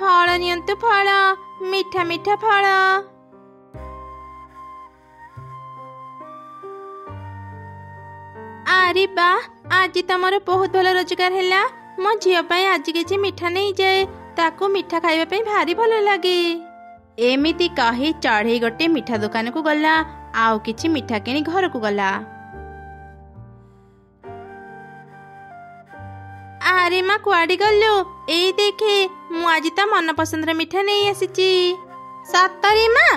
ଫଳ ନିଅନ୍ତୁ ଫଳ, ମିଠା ମିଠା ଫଳ। ଆରେ ବା, ଆଜି ତମର ବହୁତ ଭଲ ରୋଜଗାର ହେଲା। ମୋ ଝିଅ ପାଇଁ ଆଜି କିଛି ମିଠା ନେଇଯାଏ, ତାକୁ ମିଠା ଖାଇବା ପାଇଁ ଭାରି ଭଲ ଲାଗେ। ଏମିତି କହି ଚଢ଼େଇ ଗୋଟେ ମିଠା ଦୋକାନକୁ ଗଲା, ଆଉ କିଛି ମିଠା କିଣି ଘରକୁ ଗଲା। ଆରେ ମା, କୁଆଡେ ଗଲୁ? ଏଇ ଦେଖେ, ମୁଁ ଆଜି ତ ମନ ପସନ୍ଦର ମିଠା ନେଇ ଆସିଛି। ସତରେ ମା?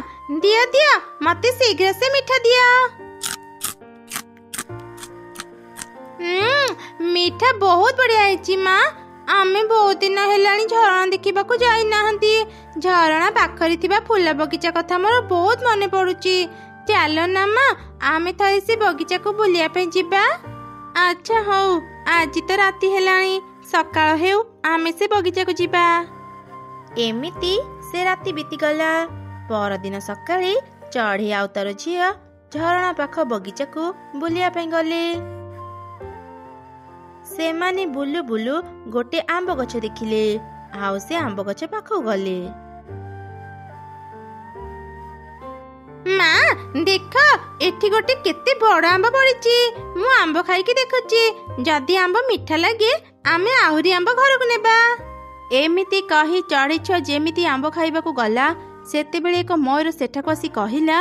ଦିଅ ଦିଅ, ମତେ ଶୀଘ୍ର ସେ ମିଠା ଦିଅ। ମିଠା ବହୁତ ବଢିଆ ହେଇଛି ମା। ଆମେ ବହୁତ ଦିନ ହେଲାଣି ଝରଣା ଦେଖିବାକୁ ଯାଇନାହାନ୍ତି। ଝରଣା ପାଖରେ ଥିବା ଫୁଲ ବଗିଚା କଥା ମୋର ବହୁତ ମନେ ପଡୁଛି। ଚାଲ ନା ମା, ଆମେ ଥରେ ସେ ବଗିଚାକୁ ବୁଲିବା ପାଇଁ ଯିବା। ଆଚ୍ଛା ହଉ, ଆଜି ତ ରାତି ହେଲାଣି, ସକାଳ ହେଉ ଆମେ ସେ ବଗିଚାକୁ ଯିବା। ଏମିତି ସେ ରାତି ବିତିଗଲା। ପରଦିନ ସକାଳେ ଚଢ଼େଇ ଆଉ ତାର ଝିଅ ଝରଣା ପାଖ ବଗିଚାକୁ ବୁଲିବା ପାଇଁ ଗଲେ। ସେମାନେ ବୁଲୁ ବୁଲୁ ଗୋଟେ ଆମ୍ବ ଗଛ ଦେଖିଲେ, ଆଉ ସେ ଆମ୍ବ ଗଛ ପାଖକୁ ଗଲେ। ମା ଦେଖ, ଏଠି ଗୋଟେ କେତେ ବଡ ଆମ୍ବ ପଡିଛି। ମୁଁ ଆମ୍ବ ଖାଇକି ଦେଖୁଛି, ଯଦି ଆମ୍ବ ମିଠା ଲାଗେ ଆମେ ଆହୁରି ଆମ୍ବ ଘରକୁ ନେବା। ଏମିତି କହି ଚଢ଼େଇ ଛୁଆ ଯେମିତି ଆମ୍ବ ଖାଇବାକୁ ଗଲା, ସେତେବେଳେ ଏକ ମୟୂର ସେଠାକୁ ଆସି କହିଲା,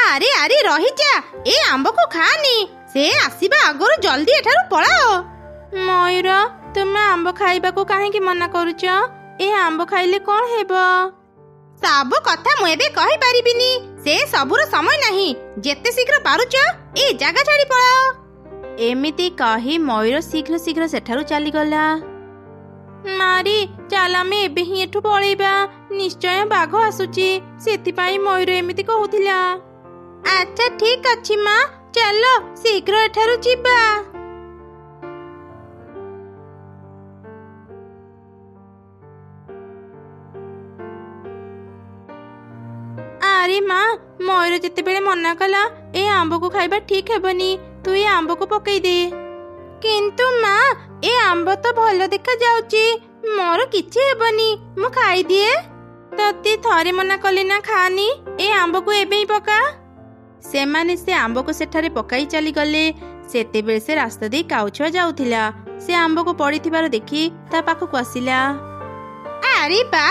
ଆରେ ଆରେ ରହିଯା, ଏ ଆମ୍ବକୁ ଖାନି, ସେ ଆସିବା ଆଗରୁ ଜଲ୍ଦି ଏଠାରୁ ପଳାଅ। ମୟୂର, ତୁମେ ଆମ୍ବ ଖାଇବାକୁ କାହିଁକି ମନା କରୁଛ? ଏ ଆମ୍ବ ଖାଇଲେ କଣ ହେବ? ସବୁ କଥା ମୁଁ ଏବେ କହିପାରିବିନି, ସେ ସବୁର ସମୟ ନାହିଁ। ଯେତେ ଶୀଘ୍ର ପାରୁଛ ଏ ଜାଗା ଛାଡି ପଳାଅ। ଏମିତି କହି ମୟୂର ଶୀଘ୍ର ଶୀଘ୍ର ସେଠାରୁ ଚାଲିଗଲା। ମାରି ଚାଲ, ଆମେ ଏବେ ହିଁ ଏଠୁ ପଳେଇବା। ନିଶ୍ଚୟ ବାଘ ଆସୁଛି, ସେଥିପାଇଁ ମୟୂର ଏମିତି କହୁଥିଲା। ଆଚ୍ଛା ଠିକ ଅଛି ମା, ଚାଲ ଶୀଘ୍ର ଏଠାରୁ ଯିବା। ଆରେ ମା, ମୟୂର ଯେତେବେଳେ ମନା କଲା ଏ ଆମ୍ବକୁ ଖାଇବା ଠିକ ହେବନି, ତୁ ଏ ଆମ୍ବକୁ ପକେଇ ଦେ। କିନ୍ତୁ ମା, ଏ ଆମ୍ବ ତ ଭଲ ଦେଖା ଯାଉଛି, ମୋର କିଛି ହେବନି, ମୁଁ ଖାଇଦିଏ। ତତେ ଥରେ ମନା କଲି ନା ଖାନି, ଏ ଆମ୍ବକୁ ଏବେ ହିଁ ପକା। ସେମାନେ ସେ ଆମ୍ବକୁ ସେଠାରେ ପକାଇ ଚାଲିଗଲେ। ସେତେବେଳେ ସେ ରାସ୍ତା ଦେଇ କାଉ ଛୁଆ ଯାଉଥିଲା। ସେ ଆମ୍ବକୁ ପଡିଥିବାର ଦେଖି ତା ପାଖକୁ ଆସିଲା। ଆରେ ବା,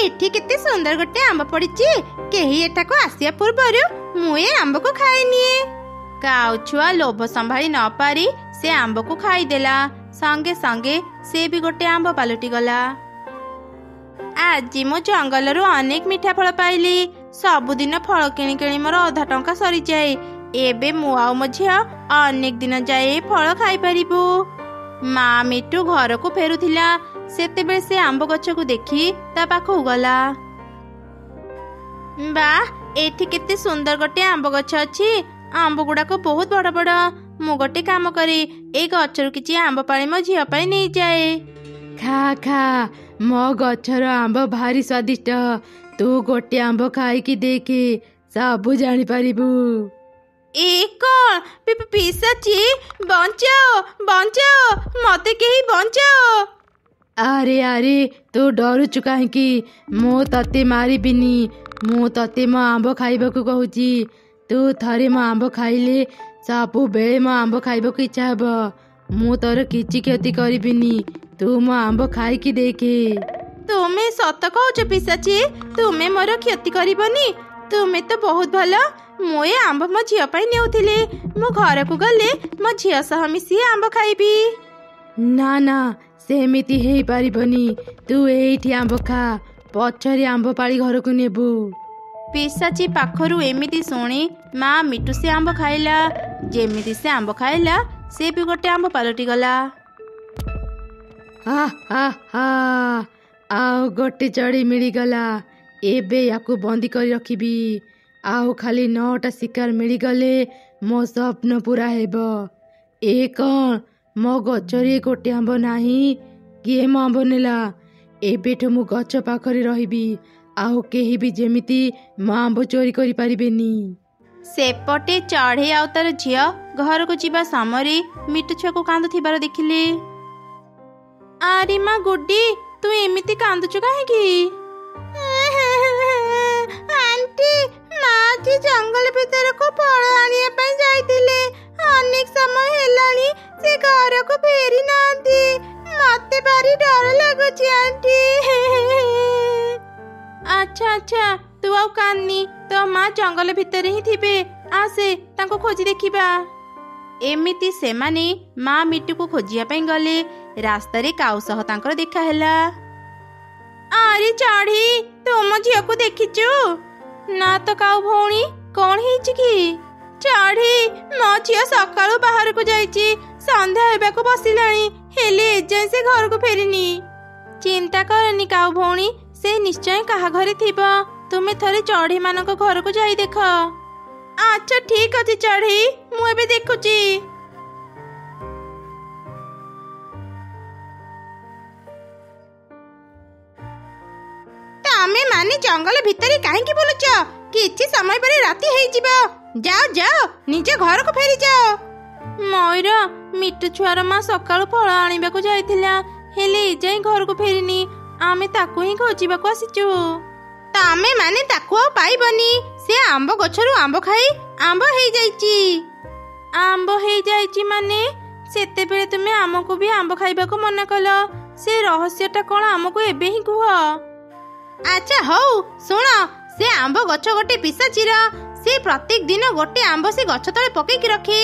ଏଠି କେତେ ସୁନ୍ଦର ଗୋଟେ ଆମ୍ବ ପଡିଛି। କେହି ଏଠାକୁ ଆସିବା ପୂର୍ବରୁ ମୁଁ ଏ ଆମ୍ବକୁ ଖାଇନିଏ। କାଉ ଛୁଆ ଲୋଭ ସମ୍ଭାଳି ନ ପାରି ସେ ଆମ୍ବକୁ ଖାଇଦେଲା। ସଙ୍ଗେ ସଙ୍ଗେ ସେ ବି ଗୋଟେ ଆମ୍ବ ପାଲଟି ଗଲା। ଆଜି ମୁଁ ଜଙ୍ଗଲରୁ ଅନେକ ମିଠା ଫଳ ପାଇଲି। ସବୁଦିନ ଫଳ କିଣି କିଣି ମୋର ଅଧା ଟଙ୍କା ସରିଯାଏ। ଏବେ ମୁଁ ଆଉ ମୋ ଝିଅ ଅନେକ ଦିନ ଯାଏ ଫଳ ଖାଇପାରିବୁ। ମା ମିଟୁ ଘରକୁ ଫେରୁଥିଲା, ସେତେବେଳେ ସେ ଆମ୍ବ ଗଛକୁ ଦେଖି ତା ପାଖକୁ ଗଲା। ବା, ଏଠି କେତେ ସୁନ୍ଦର ଗୋଟେ ଆମ୍ବ ଗଛ ଅଛି। ଆମ୍ବ ଗୁଡାକ ବହୁତ ବଡ ବଡ। ମୁଁ ଗୋଟେ କାମ କରେ, ଏଇ ଗଛରୁ କିଛି ଆମ୍ବ ପାଣି ମୋ ଝିଅ ପାଇଁ ନେଇଯାଏ। ଖା ଖା, ମୋ ଗଛର ଆମ୍ବ ଭାରି ସ୍ୱାଦିଷ୍ଟ। ତୁ ଗୋଟେ ଆମ୍ବ ଖାଇକି ଦେଖେ, ସବୁ ଜାଣିପାରିବୁ। ଏ କଣ ପିଶାଚି? ବଞ୍ଚାଅ ବଞ୍ଚାଅ, ମତେ କେହି ବଞ୍ଚାଅ। ଆରେ ଆରେ, ତୁ ଡରୁଛୁ କାହିଁକି? ମୁଁ ତତେ ମାରିବିନି, ମୁଁ ତତେ ମୋ ଆମ୍ବ ଖାଇବାକୁ କହୁଛି। ତୁ ଥରେ ମୋ ଆମ୍ବ ଖାଇଲେ ସବୁବେଳେ ମୋ ଆମ୍ବ ଖାଇବାକୁ ଇଚ୍ଛା ହେବ। ମୁଁ ତୋର କିଛି କ୍ଷତି କରିବିନି, ତୁ ମୋ ଆମ୍ବ ଖାଇକି ଦେଖେ। ତୁମେ ସତ କହୁଛ ପିଶାଚି? ତୁମେ ମୋର କ୍ଷତି କରିବନି? ତୁମେ ତ ବହୁତ ଭଲ। ମୁଁ ଏ ଆମ୍ବ ମୋ ଝିଅ ପାଇଁ ନେଉଥିଲି। ମୁଁ ଘରକୁ ଗଲେ ମୋ ଝିଅ ସହ ମିଶି ଆମ୍ବ ଖାଇବି। ନା ନା, ସେମିତି ହେଇପାରିବନି। ତୁ ଏଇଠି ଆମ୍ବ ଖା, ପଛରେ ଆମ୍ବ ପାଳି ଘରକୁ ନେବୁ। ପିଶାଚି ପାଖରୁ ଏମିତି ଶୁଣି ମା ମିଟୁ ସେ ଆମ୍ବ ଖାଇଲା। ଯେମିତି ସେ ଆମ୍ବ ଖାଇଲା, ସେ ବି ଗୋଟେ ଆମ୍ବ ପାଲଟି ଗଲା। ହା ହା ହା, ଆଉ ଗୋଟେ ଚଢ଼େଇ ମିଳିଗଲା। ଏବେ ୟାକୁ ବନ୍ଦୀ କରି ରଖିବି। ଆଉ ଖାଲି 9ଟା ଶିକାର ମିଳିଗଲେ ମୋ ସ୍ୱପ୍ନ ପୁରା ହେବ। ଏ କଣ, ମୋ ଗଛରେ ଗୋଟେ ଆମ୍ବ ନାହିଁ? କିଏ ମୋ ଆମ୍ବ ନେଲା? ଏବେଠୁ ମୁଁ ଗଛ ପାଖରେ ରହିବି, ଆଉ କେହି ବି ଯେମିତି ମୋ ଆମ୍ବ ଚୋରି କରିପାରିବେନି। ସେପଟେ ଚଢ଼େଇ ଆଉ ତାର ଝିଅ ଘରକୁ ଯିବା ସମୟରେ ମିଟୁ ଛୁଆକୁ କାନ୍ଦୁଥିବାର ଦେଖିଲେ। ଆରେ ମା ଗୁଡି, ତୁ ଏମିତି କାନ୍ଦୁଛୁ କାହିଁକି? ଆଣ୍ଟି, ମା ଆଜି ଜଙ୍ଗଲ ଭିତରକୁ ଫଳ ଆଣିବା ପାଇଁ ଯାଇଥିଲେ। ଅନେକ ସମୟ ହେଲାଣି ସେ ଘରକୁ ଫେରି ନାହାନ୍ତି। ମତେ ଭାରି ଡର ଲାଗୁଛି ଆଣ୍ଟି। ଆଚ୍ଛା ଆଚ୍ଛା, ତୁ ଆଉ କାନ୍ଦିନି, ତୋ ମା ଜଙ୍ଗଲ ଭିତରେ ହିଁ ଥିବେ। ଆସେ ତାଙ୍କୁ ଖୋଜି ଦେଖିବା। ଏମିତି ସେମାନେ ମା ମିଟୁକୁ ଖୋଜିବା ପାଇଁ ଗଲେ। ରାସ୍ତାରେ କାଉ ସହ ତାଙ୍କର ଦେଖା ହେଲା। ଆରେ ଚଢ଼େଇ, ତୁମ ଝିଅକୁ ଦେଖିଛୁ? ନା ତ କାଉ ଭଉଣୀ, କଣ ହେଇଛି କି? ଚଢ଼େଇ, ମୋ ଝିଅ ସକାଳୁ ବାହାରକୁ ଯାଇଛି। ସନ୍ଧ୍ୟା ହେବାକୁ ବସିଲାଣି, ହେଲେ ଏଯାଏଁ ସେ ଘରକୁ ଫେରିନି। ଚିନ୍ତା କରନି କାଉ ଭଉଣୀ, ସେ ନିଶ୍ଚୟ କାହା ଘରେ ଥିବ। ତୁମେ ଥରେ ଚଢ଼େଇ ମାନଙ୍କ ଘରକୁ ଯାଇ ଦେଖ। ଆଚ୍ଛା ଠିକ ଅଛି ଚଢ଼େଇ, ମୁଁ ଏବେ ଦେଖୁଛି। ତମେ ମାନେ ଜଙ୍ଗଲ ଭିତରେ କାହିଁକି ବୁଲୁଛ? କିଛି ସମୟ ପରେ ରାତି ହେଇଯିବ। ଯାଅ ଯାଅ, ନିଜ ଘରକୁ ଫେରିଯାଅ। ମୟୂର, ମିଟୁ ଛୁଆର ମା ସକାଳୁ ଫଳ ଆଣିବାକୁ ଯାଇଥିଲା, ହେଲେ ଏଯାଏଁ ଘରକୁ ଫେରିନି। ଆମେ ତାକୁ ହିଁ ଖୋଜିବାକୁ ଆସିଛୁ। ତମେ ମାନେ ତାକୁ ଆଉ ପାଇବନି। ସେ ଆମ୍ବ ଗଛରୁ ଆମ୍ବ ଖାଇ ଆମ୍ବ ହେଇଯାଇଛି। ଆମ୍ବ ହେଇଯାଇଛି ମାନେ? ସେତେବେଳେ ତୁମେ ଆମକୁ ବି ଆମ୍ବ ଖାଇବାକୁ ମନା କଲ। ସେ ରହସ୍ୟଟା କଣ ଆମକୁ ଏବେ ହିଁ କୁହ। ଆଚ୍ଛା ହଉ ଶୁଣ, ସେ ଆମ୍ବ ଗଛ ଗୋଟେ ପିଶାଚିର। ସେ ପ୍ରତ୍ୟେକ ଦିନ ଗୋଟେ ଆମ୍ବ ସେ ଗଛ ତଳେ ପକେଇକି ରଖେ।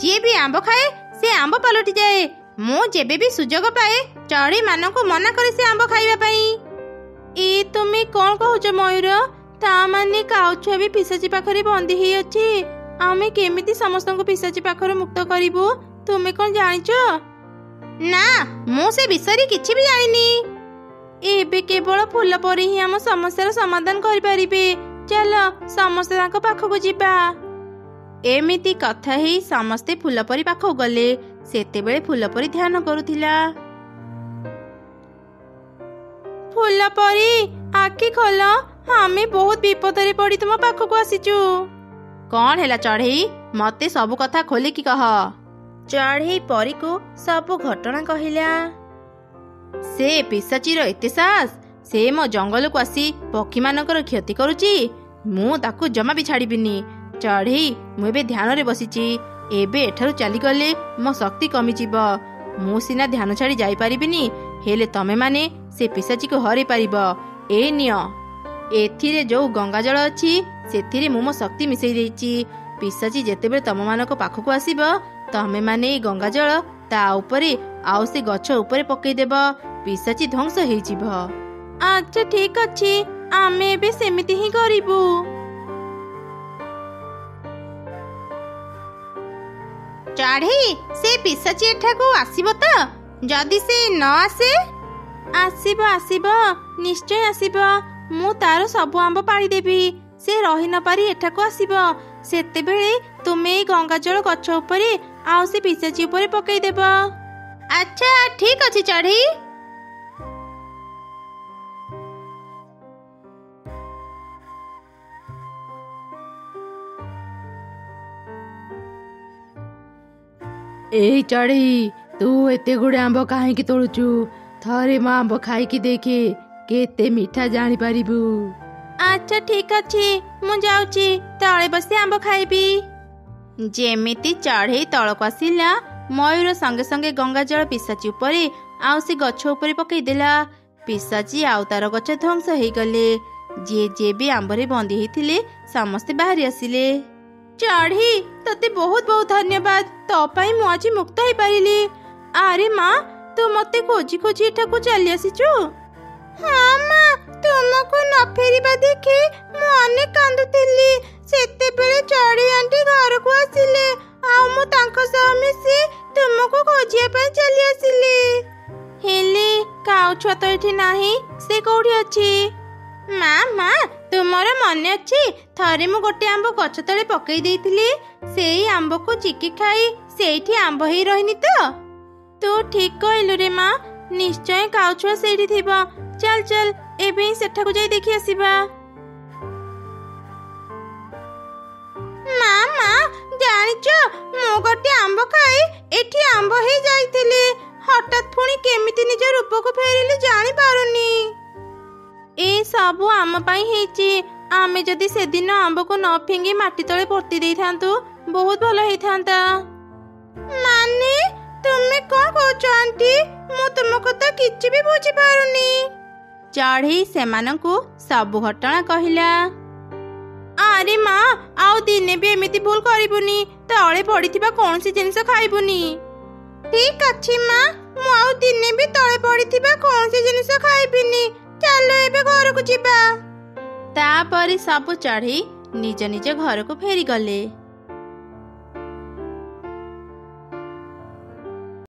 ଯିଏ ବି ଆମ୍ବ ଖାଏ ସେ ଆମ୍ବ ପାଲଟି ଯାଏ। ମୁଁ ଯେବେ ବି ସୁଯୋଗ ପାଏ ଚଢ଼େଇ ମାନଙ୍କୁ ମନା କରେ ସେ ଆମ୍ବ ଖାଇବା ପାଇଁ। ତୁମେ କଣ କହୁଛ ମୟୂର? ତା ମାନେ କାଉ ଛୁଆ ବି ପିଶାଚି ପାଖରେ ବନ୍ଦୀ ହେଇଅଛି। ଆମେ କେମିତି ସମସ୍ତଙ୍କୁ ପିଶାଚି ପାଖରୁ ମୁକ୍ତ କରିବୁ? ତୁମେ କଣ ଜାଣିଛ? ନା, ମୁଁ ସେ ବିଷୟରେ କିଛି ବି ଜାଣିନି। ଏବେ କେବଳ ଫୁଲ ପରି ହିଁ ଆମ ସମସ୍ୟାର ସମାଧାନ କରିପାରିବେ। ଚାଲ ସମସ୍ତେ ତାଙ୍କ ପାଖକୁ ଯିବା। ଏମିତି କଥା ହେଇ ସମସ୍ତେ ଫୁଲପରି ପାଖକୁ ଗଲେ। ସେତେବେଳେ ଫୁଲପରି ଧ୍ୟାନ କରୁଥିଲା। ଫୁଲପରି, ଆଖି ଖୋଲ, ଆମେ ବହୁତ ବିପଦରେ ପଡି ତୁମ ପାଖକୁ ଆସିଛୁ। କଣ ହେଲା ଚଢ଼େଇ? ମତେ ସବୁ କଥା ଖୋଲିକି କହ। ଚଢ଼େଇ ପରୀକୁ ସବୁ ଘଟଣା କହିଲା। ସେ ପିଶାଚିର ଏତେ ସାହସ, ସେ ମୋ ଜଙ୍ଗଲକୁ ଆସି ପକ୍ଷୀମାନଙ୍କର କ୍ଷତି କରୁଛି। ମୁଁ ତାକୁ ଜମା ବି ଛାଡ଼ିବିନି। ଚଢ଼େଇ, ମୁଁ ଏବେ ଧ୍ୟାନରେ ବସିଛି। ଏବେ ଏଠାରୁ ଚାଲିଗଲେ ମୋ ଶକ୍ତି କମିଯିବ। ମୁଁ ସିନା ଧ୍ୟାନ ଛାଡ଼ି ଯାଇପାରିବିନି, ହେଲେ ତମେ ମାନେ ସେ ପିଶାଚିକୁ ହରେଇ ପାରିବ। ଏ ନିଅ, ଏଥିରେ ଯୋଉ ଗଙ୍ଗା ଜଳ ଅଛି ସେଥିରେ ମୁଁ ମୋ ଶକ୍ତି ମିଶେଇ ଦେଇଛି। ପିଶାଚି ଯେତେବେଳେ ତମମାନଙ୍କ ପାଖକୁ ଆସିବ, ତମେ ମାନେ ଏଇ ଗଙ୍ଗା ଜଳ ତା ଉପରେ ଆଉ ସେ ଗଛ ଉପରେ ପକେଇଦେବ। ପିଶାଚି ଧ୍ୱଂସ ହେଇଯିବ। ଆଚ୍ଛା ଠିକ ଅଛି, ଆମେ ଏବେ ସେମିତି ହିଁ କରିବୁ। ଚଢ଼େଇ, ସେ ପିଶାଚି ଏଠାକୁ ଆସିବ ତ? ଯଦି ସେ ନ ଆସେ? ଆସିବ ଆସିବ, ନିଶ୍ଚୟ ଆସିବ। ମୁଁ ତାର ସବୁ ଆମ୍ବ ପାଳିଦେବି। ସେ ରହି ନ ପାରି ଏଠାକୁ ଆସିବ। ସେତେବେଳେ ତୁମେ ଏଇ ଗଙ୍ଗା ଜଳ ଗଛ ଉପରେ ଆଉ ସେ ପିଶାଚି ଉପରେ ପକେଇଦେବ। ଆଚ୍ଛା ଠିକ ଅଛି ଚଢ଼େଇ। ଏଇ ଚଢ଼େଇ, ତୁ ଏତେ ଗୁଡ଼େ ଆମ୍ବ କାହିଁକି ତୋଳୁଛୁ? ଥରେ ମୋ ଆମ୍ବ ଖାଇକି ଦେଖେ, କେତେ ମିଠା ଜାଣିପାରିବୁ। ଆଚ୍ଛା ଠିକ ଅଛି, ମୁଁ ଯାଉଛି, ତଳେ ବସି ଆମ୍ବ ଖାଇବି। ଯେମିତି ଚଢ଼େଇ ତଳକୁ ଆସିଲା, ମୟୂର ସଙ୍ଗେ ସଙ୍ଗେ ଗଙ୍ଗା ଜଳ ପିଶାଚି ଉପରେ ଆଉ ସେ ଗଛ ଉପରେ ପକେଇଦେଲା। ପିଶାଚି ଆଉ ତାର ଗଛ ଧ୍ୱଂସ ହେଇଗଲେ। ଯିଏ ବି ଆମ୍ବରେ ବନ୍ଦୀ ହେଇଥିଲେ ସମସ୍ତେ ବାହାରି ଆସିଲେ। ଚଢ଼େଇ, ତତେ ବହୁତ ବହୁତ ଧନ୍ୟବାଦ। ତୋ ପାଇଁ ମୁଁ ଆଜି ମୁକ୍ତ ହେଇପାରିଲି। ଆରେ ମା, ତୁ ମତେ ଖୋଜି ଖୋଜି ଏଠାକୁ ଚାଲି ଆସିଛୁ? ହଁ ମା, ତୁମକୁ ନ ଫେରିବା ଦେଖି ମୁଁ ଅନେକ କାନ୍ଦୁଥିଲି। ସେତେବେଳେ ଚଢ଼େଇ ଆଣ୍ଟି ଘରକୁ ଆସିଲେ, ଆଉ ମୁଁ ତାଙ୍କ ସହ ମିଶି ତୁମକୁ ଖୋଜିବା ପାଇଁ ଚାଲି ଆସିଲି। ହେଲେ କାଉ ଛୁଆ ତ ଏଠି ନାହିଁ, ସେ କୋଉଠି ଅଛି? ମା, ତୁମର ମନେ ଅଛି ଥରେ ମୁଁ ଗୋଟେ ଆମ୍ବ ଗଛ ତଳେ ପକେଇ ଦେଇଥିଲି? ସେଇ ଆମ୍ବକୁ ଚିକି ଖାଇ ସେଇଠି ଆମ୍ବ ହେଇ ରହିନି ତ? ତୁ ଠିକ କହିଲୁ ରେ ମା, ନିଶ୍ଚୟ କାଉ ଛୁଆ ସେଇଠି ଥିବ। ଚାଲ ଚାଲ, ଏବେ ହିଁ ସେଠାକୁ ଯାଇ ଦେଖି ଆସିବା। ମା, ଜାଣିଛ, ମୁଁ ଗୋଟେ ଆମ୍ବ ଖାଇ ଏଠି ଆମ୍ବ ହେଇ ଯାଇଥିଲି। ହଠାତ୍ ପୁଣି କେମିତି ନିଜ ରୂପ ପୂର୍ବକୁ ଫେରିଲି ଜାଣିପାରୁନି। ଏ ସବୁ ଆମ ପାଇଁ ହେଇଛି। ଆମେ ଯଦି ସେଦିନ ଆମ୍ବକୁ ନ ଫିଙ୍ଗି ମାଟି ତଳେ ପୋତି ଦେଇଥାନ୍ତୁ ବହୁତ ଭଲ ହେଇଥାନ୍ତା। ମାନେ ତୁମେ କଣ କହୁଛ ଆଣ୍ଟି? ମୁଁ ତୁମ କଥା କିଛି ବି ବୁଝିପାରୁନି। ଚଢ଼େଇ ସେମାନଙ୍କୁ ସବୁ ଘଟଣା କହିଲା। ଆରେ ମା, ଆଉ ଦିନେ ବି ଏମିତି ଭୁଲ କରିବୁନି। ତଳେ ପଡ଼ିଥିବା କୌଣସି ଜିନିଷ ଖାଇବୁନି। ଠିକ୍ ଅଛି ମା, ମୁଁ ଆଉ ଦିନେ ବି ତଳେ ପଡ଼ିଥିବା କୌଣସି ଜିନିଷ ଖାଇବିନି। ଚାଲ ଏବେ ଘରକୁ ଯିବା। ତାପରେ ସବୁ ଚଢ଼େଇ ନିଜ ନିଜ ଘରକୁ ଫେରିଗଲେ।